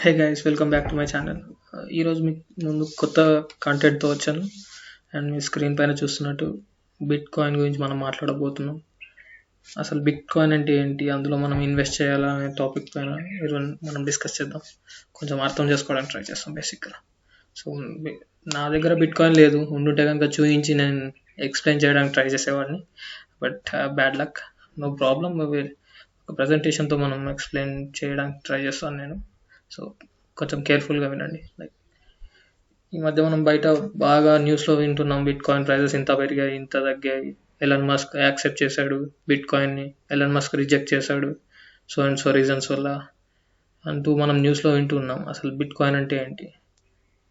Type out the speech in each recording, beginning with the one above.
Hey guys, welcome back to my channel. ఈరోజు మీకు ముందు కొత్త కంటెంట్తో వచ్చాను. అండ్ మీ స్క్రీన్ పైన చూస్తున్నట్టు బిట్ కాయిన్ గురించి మనం మాట్లాడబోతున్నాం. అసలు బిట్ కాయిన్ అంటే ఏంటి, అందులో మనం ఇన్వెస్ట్ చేయాలా అనే టాపిక్ పైన ఈరోజు మనం డిస్కస్ చేద్దాం. కొంచెం అర్థం చేసుకోవడానికి ట్రై చేస్తాం బేసిక్గా. సో నా దగ్గర బిట్ కాయిన్ లేదు, ఉండుంటే కనుక చూపించి నేను ఎక్స్ప్లెయిన్ చేయడానికి ట్రై చేసేవాడిని. But bad luck, no problem. ఒక ప్రజెంటేషన్తో మనం ఎక్స్ప్లెయిన్ చేయడానికి ట్రై చేస్తాను నేను. సో కొంచెం కేర్ఫుల్గా వినండి. లైక్ ఈ మధ్య మనం బయట బాగా న్యూస్లో వింటున్నాం, బిట్ కాయిన్ ప్రైజెస్ ఇంత పెరిగాయి, ఇంత తగ్గాయి, ఎలన్ మస్క్ యాక్సెప్ట్ చేశాడు బిట్ కాయిన్ని, ఎలన్ మస్క్ రిజెక్ట్ చేశాడు సో అండ్ సో రీజన్స్ వల్ల అంటూ మనం న్యూస్లో వింటున్నాం. అసలు బిట్ కాయిన్ అంటే ఏంటి?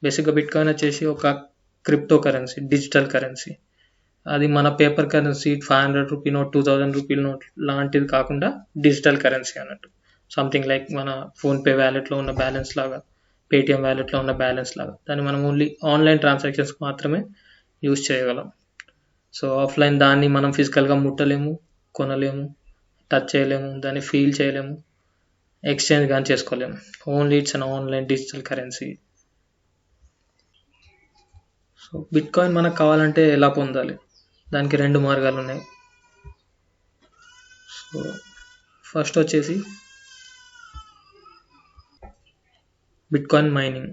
బేసిక్గా బిట్ కాయిన్ వచ్చేసి ఒక క్రిప్టో కరెన్సీ, డిజిటల్ కరెన్సీ. అది మన పేపర్ కరెన్సీ 500 రూపీ నోట్, 2000 రూపీల నోట్ లాంటిది కాకుండా డిజిటల్ కరెన్సీ అన్నట్టు. సంథింగ్ లైక్ మన ఫోన్పే వ్యాలెట్లో ఉన్న బ్యాలెన్స్ లాగా, పేటిఎం వ్యాలెట్లో ఉన్న బ్యాలెన్స్ లాగా. దాన్ని మనం ఓన్లీ ఆన్లైన్ ట్రాన్సాక్షన్స్ మాత్రమే యూజ్ చేయగలం. సో ఆఫ్లైన్ దాన్ని మనం ఫిజికల్గా ముట్టలేము, కొనలేము, టచ్ చేయలేము, దాన్ని ఫీల్ చేయలేము, ఎక్స్చేంజ్ కానీ చేసుకోలేము. Only it's an online digital currency. So bit coin మనకు కావాలంటే ఎలా పొందాలి? దానికి రెండు మార్గాలు ఉన్నాయి. సో ఫస్ట్ వచ్చేసి bit coin mining,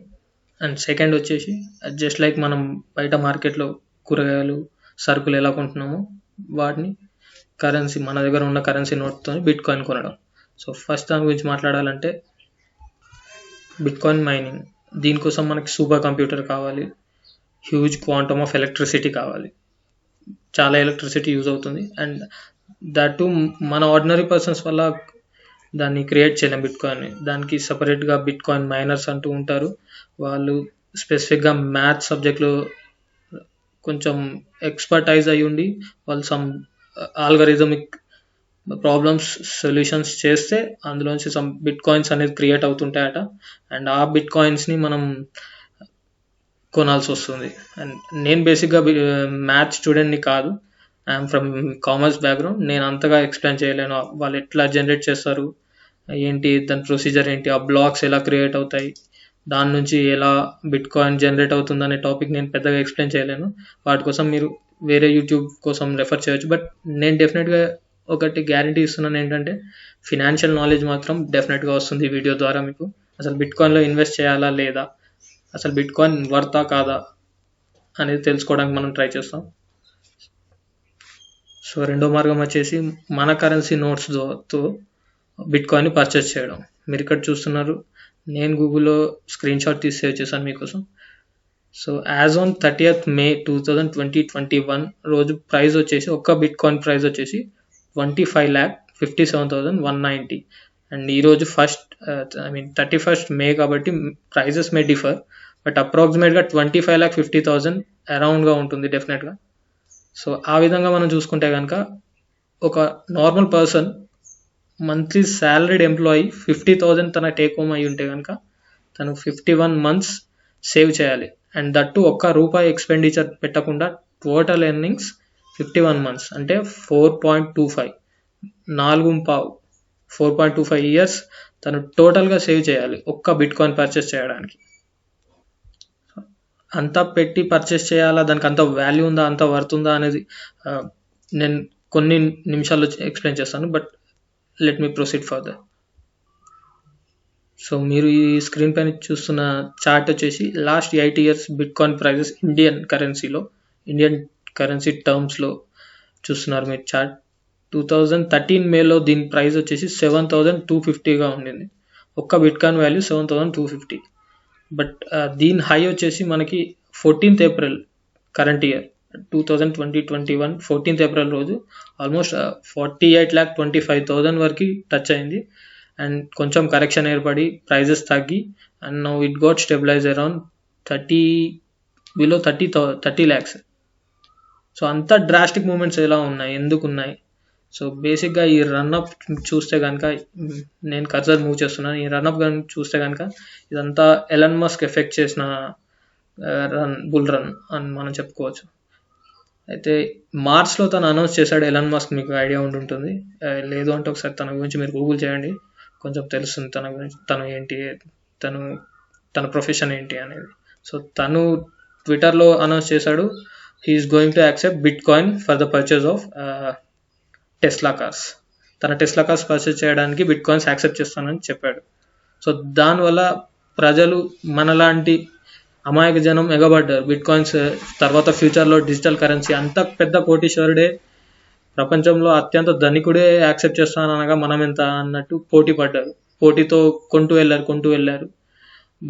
and second వచ్చేసి జస్ట్ లైక్ మనం బయట మార్కెట్లో కూరగాయలు, సరుకులు ఎలా కొంటున్నామో వాటిని కరెన్సీ, మన దగ్గర ఉన్న కరెన్సీ నోట్తో బిట్ కాయిన్ కొనడం. సో ఫస్ట్ దాని గురించి మాట్లాడాలంటే బిట్ కాయిన్ మైనింగ్. దీనికోసం మనకి సూపర్ కంప్యూటర్ కావాలి, హ్యూజ్ క్వాంటమ్ ఆఫ్ ఎలక్ట్రిసిటీ కావాలి, చాలా ఎలక్ట్రిసిటీ యూజ్ అవుతుంది. అండ్ దట్ టు మన ఆర్డినరీ పర్సన్స్ వల్ల దాన్ని క్రియేట్ చేయలేం బిట్ కాయిన్ని. దానికి సపరేట్గా బిట్ కాయిన్ మైనర్స్ అంటూ ఉంటారు. వాళ్ళు స్పెసిఫిక్గా మ్యాథ్స్ సబ్జెక్ట్లో కొంచెం ఎక్స్పర్టైజ్ అయ్యి ఉండి వాళ్ళు సమ్ ఆల్గరిథమిక్ ప్రాబ్లమ్స్ సొల్యూషన్స్ చేస్తే అందులోంచి సమ్ బిట్ కాయిన్స్ అనేది క్రియేట్ అవుతుంటాయట. అండ్ ఆ బిట్ కాయిన్స్ని మనం కొనాల్సి వస్తుంది. అండ్ నేను బేసిక్గా మ్యాథ్స్ స్టూడెంట్ని కాదు, ఐఎమ్ ఫ్రమ్ కామర్స్ బ్యాక్గ్రౌండ్. నేను అంతగా ఎక్స్ప్లెయిన్ చేయలేను వాళ్ళు ఎట్లా జనరేట్ చేస్తారు ఏంటి, దాని ప్రొసీజర్ ఏంటి, ఆ బ్లాక్స్ ఎలా క్రియేట్ అవుతాయి, దాని నుంచి ఎలా బిట్ కాయిన్ జనరేట్ అవుతుంది అనే టాపిక్ నేను పెద్దగా ఎక్స్ప్లెయిన్ చేయలేను. వాటి కోసం మీరు వేరే యూట్యూబ్ కోసం రెఫర్ చేయొచ్చు. బట్ నేను డెఫినెట్గా ఒకటి గ్యారంటీ ఇస్తున్నాను ఏంటంటే ఫినాన్షియల్ నాలెడ్జ్ మాత్రం డెఫినెట్గా వస్తుంది ఈ వీడియో ద్వారా మీకు. అసలు బిట్ కాయిన్లో ఇన్వెస్ట్ చేయాలా లేదా, అసలు బిట్ కాయిన్ వర్తా కాదా అనేది తెలుసుకోవడానికి మనం ట్రై చేస్తాం. సో రెండో మార్గం వచ్చేసి మన కరెన్సీ నోట్స్తో బిట్ కాయిన్ని పర్చేస్ చేయడం. మీరు ఇక్కడ చూస్తున్నారు, నేను గూగుల్లో స్క్రీన్ షాట్ తీసి సేవ్ చేశాను మీకోసం. So as on 30th May 2021 రోజు ప్రైస్ వచ్చేసి, ఒక్క బిట్ కాయిన్ ప్రైస్ వచ్చేసి 25,57,190. అండ్ ఈరోజు 31st May కాబట్టి ప్రైజెస్ మే డిఫర్, బట్ అప్రాక్సిమేట్గా 25,50,000 అరౌండ్గా ఉంటుంది డెఫినెట్గా. సో ఆ విధంగా మనం చూసుకుంటే కనుక ఒక normal person, monthly salaried employee 50,000 తన టేక్ హోమ్ అయి ఉంటే కనుక తను 51 months సేవ్ చేయాలి. అండ్ దట్టు ఒక్క రూపాయి ఎక్స్పెండిచర్ పెట్టకుండా టోటల్ ఎర్నింగ్స్ 51 months అంటే 4.25 4.25 years తను టోటల్గా సేవ్ చేయాలి ఒక్క బిట్ కాయిన్ పర్చేస్ చేయడానికి. అంతా పెట్టి పర్చేస్ చేయాలా, దానికి అంత వాల్యూ ఉందా, అంత వర్త్ ఉందా అనేది నేను కొన్ని నిమిషాల్లో ఎక్స్ప్లెయిన్ చేస్తాను. But let me proceed further. So మీరు ఈ స్క్రీన్ పైన చూస్తున్న చార్ట్ వచ్చేసి last 8 years bitcoin prices Indian currency టర్మ్స్లో చూస్తున్నారు మీరు చార్ట్. 2013 Mayలో దీని ప్రైస్ వచ్చేసి 7,250గా ఉండింది. ఒక్క బిట్ కాయిన్ వాల్యూ 7,250. బట్ దీని హై వచ్చేసి మనకి 14th April current year 2021 14th April రోజు ఆల్మోస్ట్ 48,25,000 వరకు టచ్ అయింది. అండ్ కొంచెం కరెక్షన్ ఏర్పడి ప్రైజెస్ తగ్గి and now it got stabilize around 30 lakhs. So అంత డ్రాస్టిక్ మూమెంట్స్ ఎలా ఉన్నాయి, ఎందుకు ఉన్నాయి? సో బేసిక్గా ఈ రన్అప్ చూస్తే కనుక, నేను కర్సర్ మూవ్ చేస్తున్నాను, ఈ రన్అప్ చూస్తే కనుక ఇదంతా ఎలన్ మస్క్ ఎఫెక్ట్ చేసిన బుల్ రన్ అని మనం చెప్పుకోవచ్చు. అయితే మార్చ్లో తను అనౌన్స్ చేశాడు ఎలన్ మస్క్, మీకు ఐడియా ఉంటుంటుంది. లేదు అంటే ఒకసారి తన గురించి మీరు గూగుల్ చేయండి, కొంచెం తెలుస్తుంది తన గురించి, తను ఏంటి తను తన ప్రొఫెషన్ ఏంటి అనేది. సో తను ట్విట్టర్లో అనౌన్స్ చేశాడు, he is going to accept bitcoin for the purchase of Tesla cars. తన టెస్లా కార్స్ పర్చేస్ చేయడానికి బిట్ కాయిన్స్ యాక్సెప్ట్ చేస్తానని చెప్పాడు. సో దానివల్ల ప్రజలు మనలాంటి అమాయక జనం ఎగబడ్డారు. బిట్ కాయిన్స్ తర్వాత ఫ్యూచర్లో డిజిటల్ కరెన్సీ, అంత పెద్ద కోటీశ్వరుడే, ప్రపంచంలో అత్యంత ధనికుడే యాక్సెప్ట్ చేస్తాననగా మనం ఎంత అన్నట్టు పోటీ పడ్డారు. పోటీతో కొంటూ వెళ్ళారు.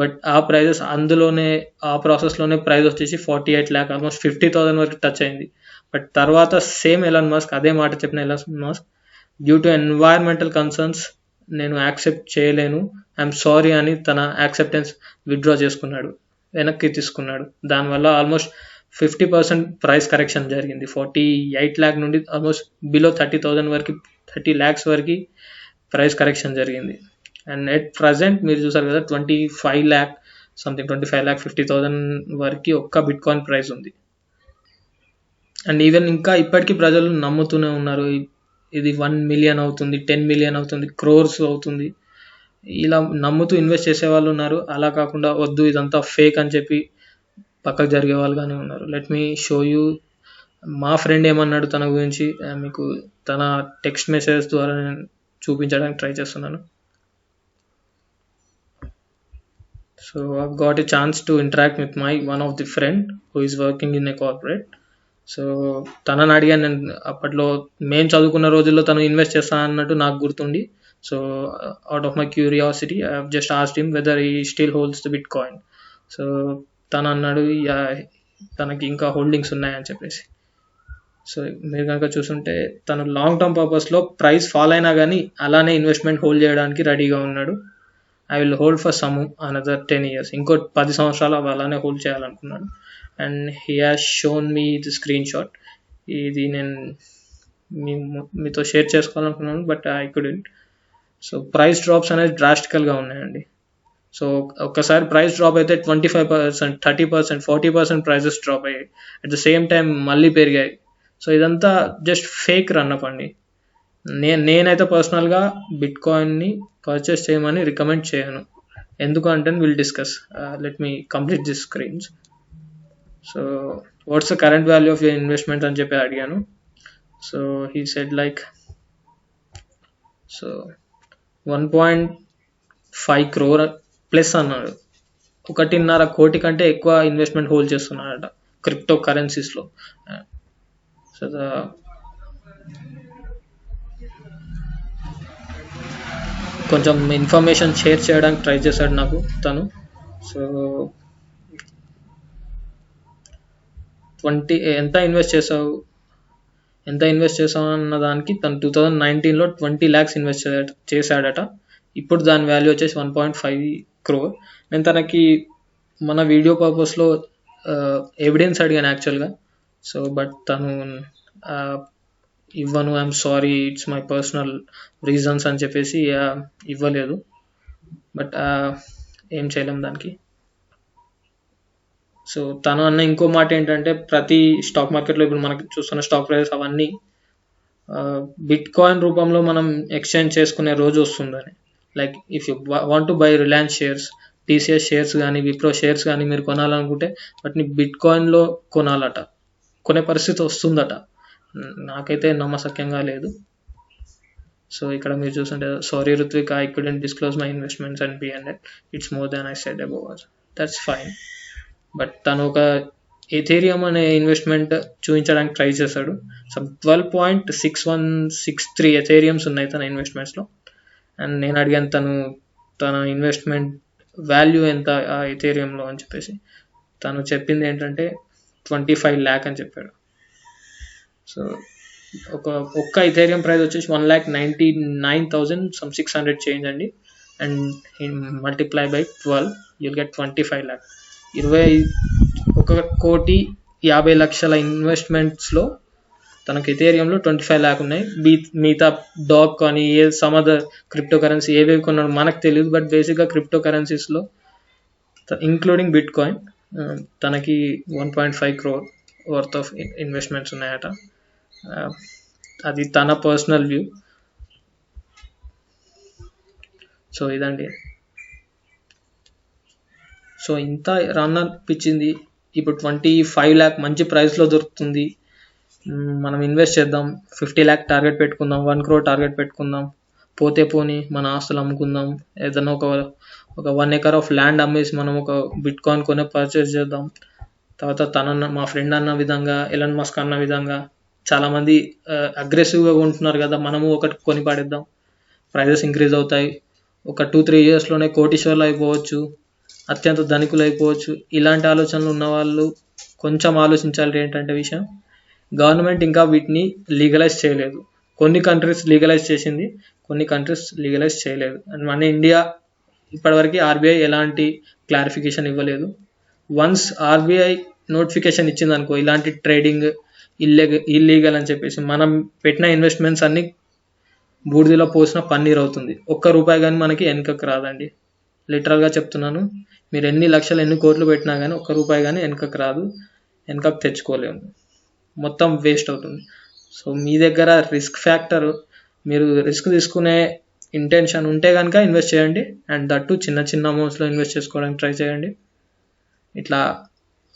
బట్ ఆ ప్రైజెస్ అందులోనే ఆ ప్రాసెస్లోనే ప్రైస్ వచ్చేసి 48 lakh, ఆల్మోస్ట్ 50,000 వరకు టచ్ అయింది. బట్ తర్వాత సేమ్ ఎలాన్ మస్క్ అదే మాట చెప్పిన Elon Musk, due to environmental concerns నేను యాక్సెప్ట్ చేయలేను, ఐఎమ్ సారీ అని తన యాక్సెప్టెన్స్ విత్డ్రా చేసుకున్నాడు, వెనక్కి తీసుకున్నాడు. దానివల్ల ఆల్మోస్ట్ 50% ప్రైస్ కరెక్షన్ జరిగింది. 48 lakh నుండి ఆల్మోస్ట్ బిలో 30,000 వరకు, 30 lakhs వరకు ప్రైస్ కరెక్షన్ జరిగింది. అండ్ ఎట్ ప్రజెంట్ మీరు చూసారు కదా 25 lakh సంథింగ్, 25,50,000 వరకు ఒక్క బిట్ కాయిన్ ప్రైస్ ఉంది. అండ్ ఈవెన్ ఇంకా ఇప్పటికీ ప్రజలు నమ్ముతూనే ఉన్నారు, ఇది 1 million అవుతుంది, 10 million అవుతుంది, crores అవుతుంది, ఇలా నమ్ముతూ ఇన్వెస్ట్ చేసే వాళ్ళు ఉన్నారు. అలా కాకుండా వద్దు ఇదంతా ఫేక్ అని చెప్పి పక్కకు జరిగే వాళ్ళుగానే ఉన్నారు. లెట్ మీ షో యూ మా ఫ్రెండ్ ఏమన్నాడు తన గురించి. మీకు తన టెక్స్ట్ మెసేజ్ ద్వారా నేను చూపించడానికి ట్రై చేస్తున్నాను. So I've got a chance to interact with my one of the friend who is working in a corporate. So తనని అడిగాను నేను, అప్పట్లో మేము చదువుకున్న రోజుల్లో తను ఇన్వెస్ట్ చేస్తాను అన్నట్టు నాకు గుర్తుండి. So out of my curiosity I have just asked him whether he still holds the bit coin. So తను అన్నాడు తనకి ఇంకా హోల్డింగ్స్ ఉన్నాయని చెప్పేసి. సో మీరు కనుక చూస్తుంటే తను లాంగ్ టర్మ్ పర్పస్లో ప్రైస్ ఫాల్ అయినా కానీ అలానే ఇన్వెస్ట్మెంట్ హోల్డ్ చేయడానికి రెడీగా ఉన్నాడు. I will hold for some another 10 years, ఇంకో 10 సంవత్సరాలు అలానే హోల్డ్ చేయాలనుకున్నాడు. And he has shown me the screenshot. ఇది నేను మీతో షేర్ చేసుకోవాలనుకున్నాను, but I couldn't. So price drops అనేది డ్రాస్టికల్గా ఉన్నాయండి. సో ఒక్కసారి ప్రైస్ డ్రాప్ అయితే 25%, 30%, 40% ప్రైజెస్ డ్రాప్ అయ్యాయి. అట్ ద సేమ్ టైం మళ్ళీ పెరిగాయి. సో ఇదంతా జస్ట్ ఫేక్ రన్అప్ అండి. నేనైతే పర్సనల్గా బిట్ కాయిన్ని పర్చేస్ చేయమని రికమెండ్ చేయను. ఎందుకు అంటే will discuss. Let me complete this screens. So what's the current value of your investment అని చెప్పి అడిగాను. So he said like, so 1.5 crore plus అన్నాడు. 1.5 కోటి కంటే ఎక్కువ ఇన్వెస్ట్మెంట్ హోల్డ్ చేస్తున్నాడట క్రిప్టో కరెన్సీస్లో. సో కొంచెం ఇన్ఫర్మేషన్ షేర్ చేయడానికి ట్రై చేశాడు నాకు తను. సో 20 ఇన్వెస్ట్ చేసావు అన్న దానికి తను 2019లో 20 lakhs ఇన్వెస్ట్ చేశాడట. ఇప్పుడు దాని వాల్యూ వచ్చేసి 1.5 crore. నేను తనకి మన వీడియో పర్పస్లో ఎవిడెన్స్ అడిగాను యాక్చువల్గా. సో బట్ తను ఇవ్వను, I'm sorry, it's my personal reasons అని చెప్పేసి ఇవ్వలేదు. బట్ ఏం చేయలేం దానికి. సో తను అన్న ఇంకో మాట ఏంటంటే, ప్రతి స్టాక్ మార్కెట్లో ఇప్పుడు మనకి చూస్తున్న స్టాక్ ప్రైజెస్ అవన్నీ బిట్ కాయిన్ రూపంలో మనం ఎక్స్చేంజ్ చేసుకునే రోజు వస్తుందని. Like if you want to buy Reliance shares, TCS shares కానీ, విప్రో షేర్స్ కానీ మీరు కొనాలనుకుంటే వాటిని బిట్ కాయిన్లో కొనాలట, కొనే పరిస్థితి వస్తుందట. నాకైతే నమ్మశక్యంగా లేదు. సో ఇక్కడ మీరు చూస్తుంటే, sorry Ruthvik, I couldn't disclose my investments and beyond it, it's more than I said above. That's fine. But తను ఒక ఎథేరియం అనే ఇన్వెస్ట్మెంట్ చూపించడానికి ట్రై చేశాడు. సమ్ 12.6163 ఎథేరియమ్స్ ఉన్నాయి తన ఇన్వెస్ట్మెంట్స్లో. అండ్ నేను అడిగాను తన ఇన్వెస్ట్మెంట్ వాల్యూ ఎంత ఆ ఎథేరియంలో అని చెప్పేసి. తను చెప్పింది ఏంటంటే 25 lakh అని చెప్పాడు. సో ఒక్క ఇథేరియం ప్రైస్ వచ్చేసి 1,99,600 చేంజ్ అండి. And multiply by 12 you'll get 25 lakh. 1,50,00,000 ఇన్వెస్ట్మెంట్స్లో తనకి ఎథేరియంలో 25 lakh ఉన్నాయి. మిగతా డాగ్ కానీ సమ్ అదర్ క్రిప్టో కరెన్సీ ఏవేవి కొన్నాడు మనకు తెలియదు. బట్ బేసిక్గా క్రిప్టో కరెన్సీస్లో ఇంక్లూడింగ్ బిట్ కాయిన్ తనకి 1.5 crore వర్త్ ఆఫ్ ఇన్వెస్ట్మెంట్స్ ఉన్నాయట. అది తన పర్సనల్ వ్యూ. సో ఇదండి. సో ఇంత రన్ అనిపించింది. ఇప్పుడు 25 lakh మంచి ప్రైస్లో దొరుకుతుంది. మనం ఇన్వెస్ట్ చేద్దాం, 50 lakh టార్గెట్ పెట్టుకుందాం, 1 crore టార్గెట్ పెట్టుకుందాం, పోతే పోని మన ఆస్తులు అమ్ముకుందాం, ఏదైనా ఒక 1 acre ఆఫ్ ల్యాండ్ అమ్మేసి మనం ఒక బిట్కాయిన్ కొని పర్చేస్ చేద్దాం. తర్వాత మా ఫ్రెండ్ అన్న విధంగా, ఎలన్ మస్క్ అన్న విధంగా చాలామంది అగ్రెసివ్గా ఉంటున్నారు కదా, మనము ఒకటి కొని పడేద్దాం, ప్రైజెస్ ఇంక్రీజ్ అవుతాయి, ఒక 2-3 yearsలోనే కోటీశ్వర్లు అయిపోవచ్చు, అత్యంత ధనికులు అయిపోవచ్చు. ఇలాంటి ఆలోచనలు ఉన్న వాళ్ళు కొంచెం ఆలోచించాలి. ఏంటంటే విషయం, గవర్నమెంట్ ఇంకా వీటిని లీగలైజ్ చేయలేదు. కొన్ని కంట్రీస్ లీగలైజ్ చేసింది, కొన్ని కంట్రీస్ లీగలైజ్ చేయలేదు. అండ్ మన ఇండియా ఇప్పటివరకు ఆర్బీఐ ఎలాంటి క్లారిఫికేషన్ ఇవ్వలేదు. వన్స్ ఆర్బీఐ నోటిఫికేషన్ ఇచ్చింది అనుకో, ఇలాంటి ట్రేడింగ్ ఇల్లీగల్ అని చెప్పేసి, మనం పెట్టిన ఇన్వెస్ట్మెంట్స్ అన్ని బూడిదలో పోసిన పన్నీర్ అవుతుంది. ₹1 కానీ మనకి వెనుకకు రాదండి. లిటరల్గా చెప్తున్నాను. మీరు ఎన్ని లక్షలు ఎన్ని కోట్లు పెట్టినా కానీ ₹1 కానీ వెనుకకు రాదు, వెనుకకు తెచ్చుకోలేము, మొత్తం వేస్ట్ అవుతుంది. సో మీ దగ్గర రిస్క్ ఫ్యాక్టర్, మీరు రిస్క్ తీసుకునే ఇంటెన్షన్ ఉంటే కనుక ఇన్వెస్ట్ చేయండి. అండ్ దట్టు చిన్న చిన్న అమౌంట్స్లో ఇన్వెస్ట్ చేసుకోవడానికి ట్రై చేయండి. ఇట్లా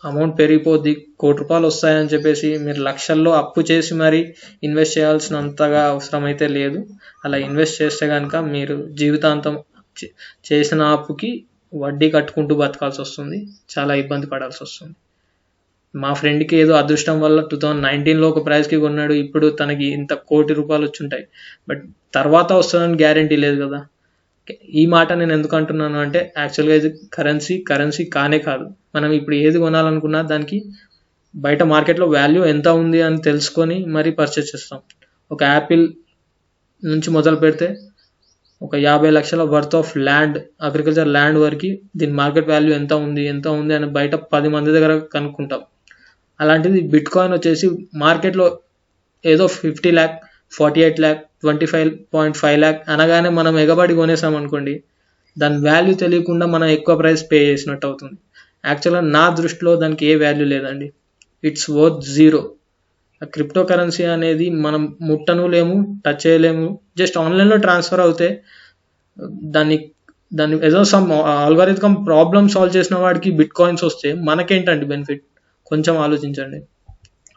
అమౌంట్ పెరిగిపోద్ది, ₹1,00,00,000 వస్తాయని చెప్పేసి మీరు లక్షల్లో అప్పు చేసి మరి ఇన్వెస్ట్ చేయాల్సినంతగా అవసరం అయితే లేదు. అలా ఇన్వెస్ట్ చేస్తే కనుక మీరు జీవితాంతం చేసిన అప్పుకి వడ్డీ కట్టుకుంటూ బతకాల్సి వస్తుంది, చాలా ఇబ్బంది పడాల్సి వస్తుంది. మా ఫ్రెండ్కి ఏదో అదృష్టం వల్ల 2019లో ఒక ప్రైస్కి కొన్నాడు, ఇప్పుడు తనకి ఇంత ₹1,00,00,000 వచ్చి ఉంటాయి. బట్ తర్వాత వస్తుందని గ్యారంటీ లేదు కదా. ఈ మాట నేను ఎందుకు అంటున్నాను అంటే, యాక్చువల్గా ఇది కరెన్సీ కానే కాదు. మనం ఇప్పుడు ఏది కొనాలనుకున్నా దానికి బయట మార్కెట్లో వాల్యూ ఎంత ఉంది అని తెలుసుకొని మరీ పర్చేస్ చేస్తాం. ఒక యాపిల్ నుంచి మొదలు పెడితే ఒక 50 లక్షల worth of land, agriculture land వరకు దీని మార్కెట్ వాల్యూ ఎంత ఉంది అని బయట 10 మంది దగ్గర కనుక్కుంటాం. అలాంటిది బిట్కాయిన్ వచ్చేసి మార్కెట్లో ఏదో 50 lakh, 48 lakh, 25.5 lakh అనగానే మనం ఎగబడి కొనేసాం అనుకోండి, దాని వాల్యూ తెలియకుండా మనం ఎక్కువ ప్రైస్ పే చేసినట్టు అవుతుంది. యాక్చువల్గా నా దృష్టిలో దానికి ఏ వాల్యూ లేదండి. It's worth zero. Crypto currency అనేది మనం ముట్టను లేము, టచ్ చేయలేము. జస్ట్ ఆన్లైన్లో ట్రాన్స్ఫర్ అవుతే దాన్ని ఏదో సమ్ ఆల్గారిథం ప్రాబ్లమ్ సాల్వ్ చేసిన వాడికి బిట్కాయిన్స్ వస్తే మనకేంటండి బెనిఫిట్? కొంచెం ఆలోచించండి.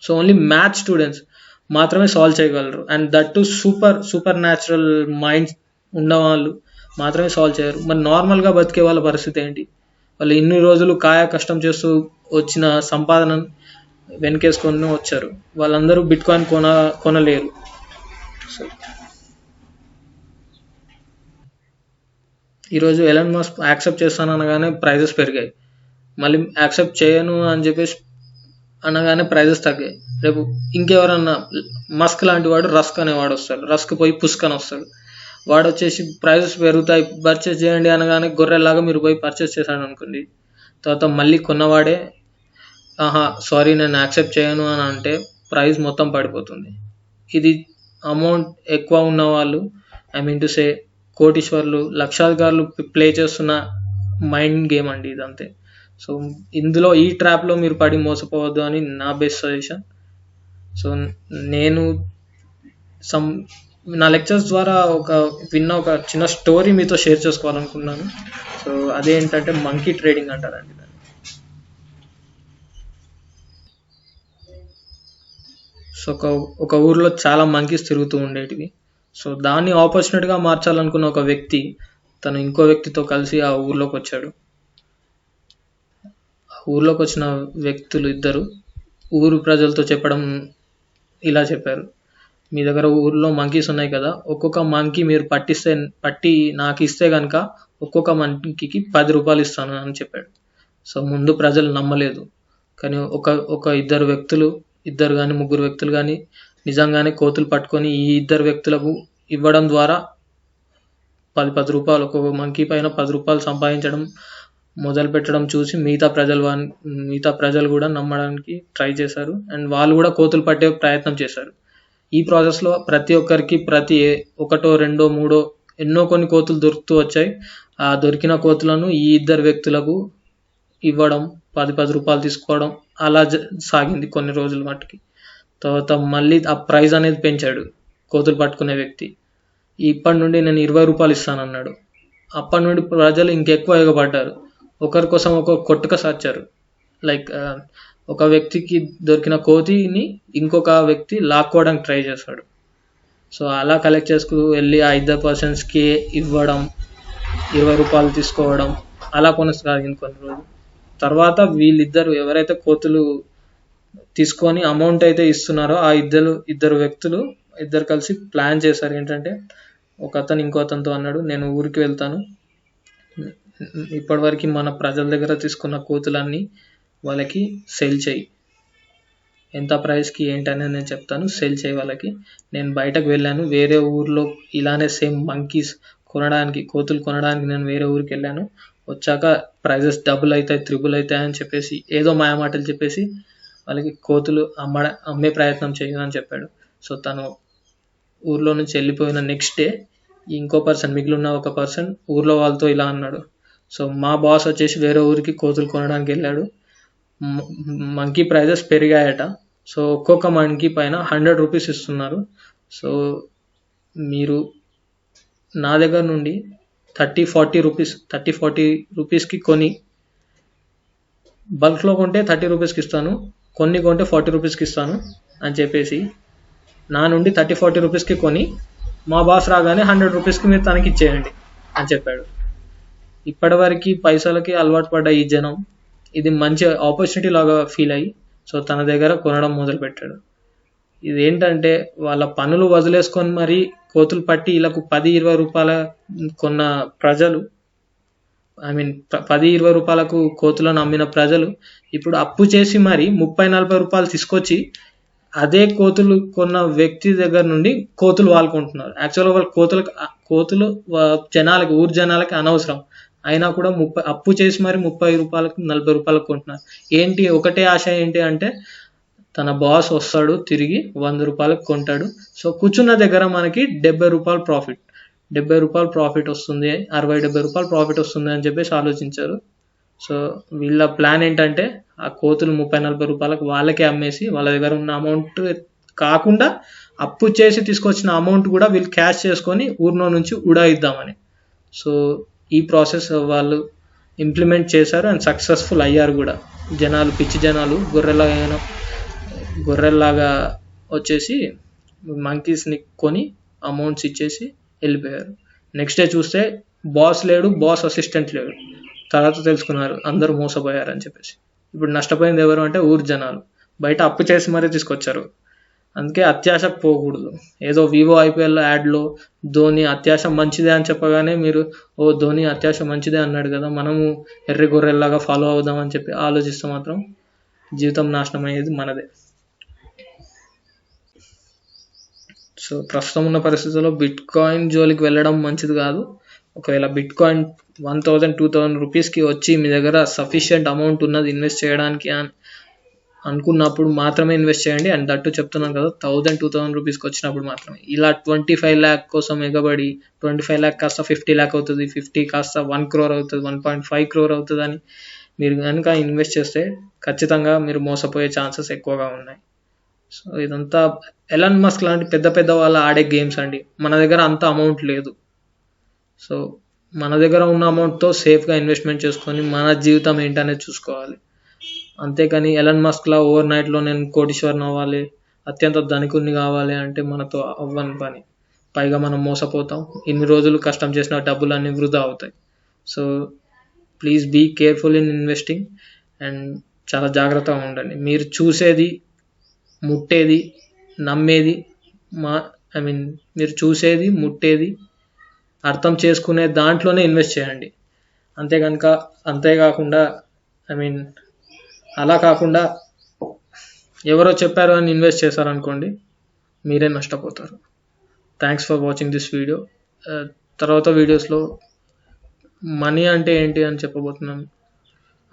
సో ఓన్లీ మ్యాథ్స్ స్టూడెంట్స్ మాత్రమే సాల్వ్ చేయగలరు. And that to super natural minds ఉన్నవాళ్ళు మాత్రమే సాల్వ్ చేయరు. మరి నార్మల్గా బతికే వాళ్ళ పరిస్థితి ఏంటి? వాళ్ళు ఇన్ని రోజులు కష్టం చేస్తూ వచ్చిన సంపాదనను వెనకేసుకొని వచ్చారు. వాళ్ళందరూ బిట్కాయిన్ కొనలేరు. సో ఈరోజు ఎలన్ మస్క్ యాక్సెప్ట్ చేస్తాను అనగానే ప్రైజెస్ పెరిగాయి, మళ్ళీ యాక్సెప్ట్ చేయను అని చెప్పేసి అనగానే ప్రైజెస్ తగ్గాయి. రేపు ఇంకెవరన్నా మస్క్ లాంటి వాడు రస్క్ అనేవాడు వస్తాడు, రస్క్ పోయి పుస్క్ అని వస్తాడు, వాడు వచ్చేసి ప్రైజెస్ పెరుగుతాయి పర్చేస్ చేయండి అనగానే గొర్రెలాగా మీరు పోయి పర్చేస్ చేశాడు అనుకోండి, తర్వాత మళ్ళీ కొన్నవాడే సారీ నేను యాక్సెప్ట్ చేయను అని అంటే ప్రైస్ మొత్తం పడిపోతుంది. ఇది అమౌంట్ ఎక్కువ ఉన్న వాళ్ళు, ఐ మీన్ టు సే కోటీశ్వర్లు, లక్షాధికారులు ప్లే చేస్తున్న మైండ్ గేమ్ అండి ఇదంతే. సో ఇందులో ఈ ట్రాప్లో మీరు పడి మోసపోవద్దు అని నా బెస్ట్ సజెషన్. సో నేను నా లెక్చర్స్ ద్వారా విన్న ఒక చిన్న స్టోరీ మీతో షేర్ చేసుకోవాలనుకున్నాను. సో అదేంటంటే మంకీ ట్రేడింగ్ అంటారండి దాన్ని. సో ఒక ఊర్లో చాలా మంకీస్ తిరుగుతూ ఉండేటివి. సో దాన్ని ఆపర్చునిటీగా మార్చాలనుకున్న ఒక వ్యక్తి తను ఇంకో వ్యక్తితో కలిసి ఆ ఊర్లోకి వచ్చాడు. ఊర్లోకి వచ్చిన వ్యక్తులు ఇద్దరు ఊరు ప్రజలతో ఇలా చెప్పారు, మీ దగ్గర ఊర్లో మంకీస్ ఉన్నాయి కదా, ఒక్కొక్క మంకీ మీరు పట్టి నాకు ఇస్తే కనుక ఒక్కొక్క మంకీకి ₹10 ఇస్తాను అని చెప్పాడు. సో ముందు ప్రజలు నమ్మలేదు, కానీ ఒక ఇద్దరు కానీ ముగ్గురు వ్యక్తులు కానీ నిజంగానే కోతులు పట్టుకొని ఈ ఇద్దరు వ్యక్తులకు ఇవ్వడం ద్వారా ₹10 ఒక్కొక్క మంకీ పైన ₹10 సంపాదించడం మొదలు పెట్టడం చూసి మిగతా ప్రజలు కూడా నమ్మడానికి ట్రై చేశారు. అండ్ వాళ్ళు కూడా కోతులు పట్టే ప్రయత్నం చేశారు. ఈ ప్రాసెస్లో ప్రతి ఒక్కరికి ఒకటో రెండో మూడో ఎన్నో కొన్ని కోతులు దొరుకుతూ వచ్చాయి. ఆ దొరికిన కోతులను ఈ ఇద్దరు వ్యక్తులకు ఇవ్వడం, ₹10 తీసుకోవడం అలా సాగింది కొన్ని రోజుల మట్టుకి. తర్వాత మళ్ళీ ఆ ప్రైజ్ అనేది పెంచాడు కోతులు పట్టుకునే వ్యక్తి. ఇప్పటి నుండి నేను ₹20 ఇస్తానన్నాడు. అప్పటి నుండి ప్రజలు ఇంకెక్కువ ఎగబడ్డారు. ఒకరి కోసం ఒక కొట్టుక సచ్చారు. లైక్ ఒక వ్యక్తికి దొరికిన కోతిని ఇంకొక వ్యక్తి లాక్కోవడానికి ట్రై చేస్తాడు. సో అలా కలెక్ట్ చేసుకు వెళ్ళి ఆ ఇద్దరు పర్సన్స్కి ఇవ్వడం, 20 రూపాయలు తీసుకోవడం, అలా కొనసాగింది కొన్ని రోజులు. తర్వాత వీళ్ళిద్దరు ఎవరైతే కోతులు తీసుకొని అమౌంట్ అయితే ఇస్తున్నారో ఆ ఇద్దరు వ్యక్తులు కలిసి ప్లాన్ చేశారు. ఏంటంటే ఒక అతను ఇంకో అతనితో అన్నాడు, నేను ఊరికి వెళ్తాను, ఇప్పటివరకు మన ప్రజల దగ్గర తీసుకున్న కోతులన్నీ వాళ్ళకి సేల్ చేయి, ఎంత ప్రైస్కి ఏంటి అనేది నేను చెప్తాను, సేల్ చేయి వాళ్ళకి. నేను బయటకు వెళ్ళాను, వేరే ఊర్లో ఇలానే సేమ్ మంకీస్ కొనడానికి, కోతులు కొనడానికి నేను వేరే ఊరికి వెళ్ళాను, వచ్చాక ప్రైజెస్ డబుల్ అవుతాయి, త్రిబుల్ అవుతాయి అని చెప్పేసి ఏదో మాయమాటలు చెప్పేసి వాళ్ళకి కోతులు అమ్మే ప్రయత్నం చేయమని చెప్పాడు. సో తను ఊర్లో నుంచి వెళ్ళిపోయిన నెక్స్ట్ డే ఇంకో పర్సన్, మిగిలిన ఒక పర్సన్ ఊర్లో వాళ్ళతో ఇలా అన్నాడు, సో మా బాస్ వచ్చేసి వేరే ఊరికి కోతులు కొనడానికి వెళ్ళాడు, మంకీ ప్రైజెస్ పెరిగాయట, సో ఒక్కొక్క మంకీ పైన 100 రూపీస్ ఇస్తున్నారు, సో మీరు నా దగ్గర నుండి 30-40 రూపీస్కి కొని, బల్క్లో కొంటే 30 రూపీస్కి ఇస్తాను, కొన్ని కొంటే 40 రూపీస్కి ఇస్తాను అని చెప్పేసి నా నుండి 30-40 రూపీస్కి కొని మా బాస్ రాగానే 100 రూపీస్కి మీరు తనకి ఇచ్చేయండి అని చెప్పాడు. ఇప్పటివరకు పైసలకి అలవాటు పడ్డ ఈ జనం ఇది మంచి ఆపర్చునిటీ లాగా ఫీల్ అయ్యి సో తన దగ్గర కొనడం మొదలుపెట్టాడు. ఇదేంటంటే వాళ్ళ పనులు వదిలేసుకొని మరి కోతులు పట్టి వీళ్ళకు 10-20 రూపాయల కొన్న ప్రజలు, 10-20 రూపాయలకు కోతులను అమ్మిన ప్రజలు ఇప్పుడు అప్పు చేసి మరి 30-40 రూపాయలు తీసుకొచ్చి అదే కోతులు కొన్న వ్యక్తి దగ్గర నుండి కోతులు వాడుకుంటున్నారు. యాక్చువల్గా వాళ్ళు కోతులు జనాలకి, ఊరు జనాలకి అనవసరం, అయినా కూడా అప్పు చేసి మరి 30 రూపాయలకు 40 రూపాయలకు కొంటున్నారు. ఏంటి ఒకటే ఆశ ఏంటి అంటే తన బాస్ వస్తాడు తిరిగి 100 రూపాయలకు కొంటాడు, సో కూర్చున్న దగ్గర మనకి 70 రూపాయలు ప్రాఫిట్, 70 రూపాయలు ప్రాఫిట్ వస్తుంది, 60-70 రూపాయలు ప్రాఫిట్ వస్తుంది అని చెప్పేసి ఆలోచించారు. సో వీళ్ళ ప్లాన్ ఏంటంటే ఆ కోతులు 30-40 రూపాయలకు వాళ్ళకే అమ్మేసి వాళ్ళ దగ్గర ఉన్న అమౌంట్ కాకుండా అప్పు చేసి తీసుకొచ్చిన అమౌంట్ కూడా వీళ్ళు క్యాష్ చేసుకొని ఊరిలో నుంచి ఉడాయిద్దామని. సో ఈ ప్రాసెస్ వాళ్ళు ఇంప్లిమెంట్ చేశారు అండ్ సక్సెస్ఫుల్ అయ్యారు కూడా. జనాలు, పిచ్చి జనాలు గొర్రెల్లాగా వచ్చేసి మంకీస్ని కొని అమౌంట్స్ ఇచ్చేసి వెళ్ళిపోయారు. నెక్స్ట్ డే చూస్తే బాస్ లేడు, బాస్ అసిస్టెంట్ లేడు. తర్వాత తెలుసుకున్నారు అందరూ మోసపోయారు అని చెప్పేసి. ఇప్పుడు నష్టపోయింది ఎవరు అంటే ఊరు జనాలు, బయట అప్పు చేసి మరీ తీసుకొచ్చారు. అందుకే అత్యాశకు పోకూడదు. ఏదో వివో ఐపీఎల్ యాడ్లో ధోని అత్యాశ మంచిదే అని చెప్పగానే మీరు ధోని అత్యాశ మంచిదే అన్నాడు కదా, మనము ఎర్రి గొర్రెల్లాగా ఫాలో అవుదాం అని చెప్పి ఆలోచిస్తే మాత్రం జీవితం నాశనం అయ్యేది మనదే. సో ప్రస్తుతం ఉన్న పరిస్థితుల్లో బిట్ కాయిన్ జోలికి వెళ్ళడం మంచిది కాదు. ఒకవేళ బిట్ కాయిన్ 1000-2000 రూపీస్కి వచ్చి మీ దగ్గర సఫిషియంట్ అమౌంట్ ఉన్నది ఇన్వెస్ట్ చేయడానికి అనుకున్నప్పుడు మాత్రమే ఇన్వెస్ట్ చేయండి. అండ్ దట్టు చెప్తున్నాను కదా, 1000-2000 రూపీస్కి వచ్చినప్పుడు మాత్రమే. ఇలా 25 lakh కోసం ఎగబడి 25 lakh కాస్త 50 lakh అవుతుంది, 50 కాస్త 1 crore అవుతుంది, 1.5 crore అవుతుంది అని మీరు కనుక ఇన్వెస్ట్ చేస్తే ఖచ్చితంగా మీరు మోసపోయే ఛాన్సెస్ ఎక్కువగా ఉన్నాయి. సో ఇదంతా ఎలాన్ మస్క్ లాంటి పెద్ద పెద్ద వాళ్ళు ఆడే గేమ్స్ అండి. మన దగ్గర అంత అమౌంట్ లేదు. సో మన దగ్గర ఉన్న అమౌంట్తో సేఫ్గా ఇన్వెస్ట్మెంట్ చేసుకొని మన జీవితం ఏంటనేది చూసుకోవాలి. అంతేకాని ఎలాన్ మస్క్లా ఓవర్ నైట్లో నేను కోటీశ్వరన్ అవ్వాలి, అత్యంత ధనికుడిని కావాలి అంటే మనతో అవ్వని పని. పైగా మనం మోసపోతాం, ఇన్ని రోజులు కష్టం చేసిన డబ్బులన్నీ వృధా అవుతాయి. So please be careful in investing and చాలా జాగ్రత్తగా ఉండండి. మీరు చూసేది, ముట్టేది, నమ్మేది మీరు చూసేది, ముట్టేది, అర్థం చేసుకునే దాంట్లోనే ఇన్వెస్ట్ చేయండి. అంతేకాకుండా అలా కాకుండా ఎవరో చెప్పారు అని ఇన్వెస్ట్ చేశారనుకోండి, మీరే నష్టపోతారు. Thanks for watching this video. తర్వాత వీడియోస్లో మనీ అంటే ఏంటి అని చెప్పబోతున్నాను.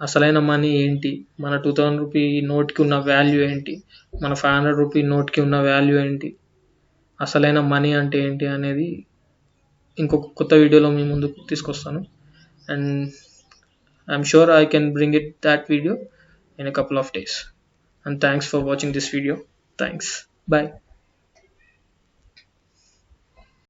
అసలైన మనీ ఏంటి, మన 2000 రూపీ నోట్కి ఉన్న వాల్యూ ఏంటి, మన 500 రూపీ నోట్కి ఉన్న వాల్యూ ఏంటి, అసలైన మనీ అంటే ఏంటి అనేది ఇంకొక కొత్త వీడియోలో మీ ముందుకు తీసుకొస్తాను. And I'm sure I can bring it that video in a couple of days. And thanks for watching this video. Thanks. Bye.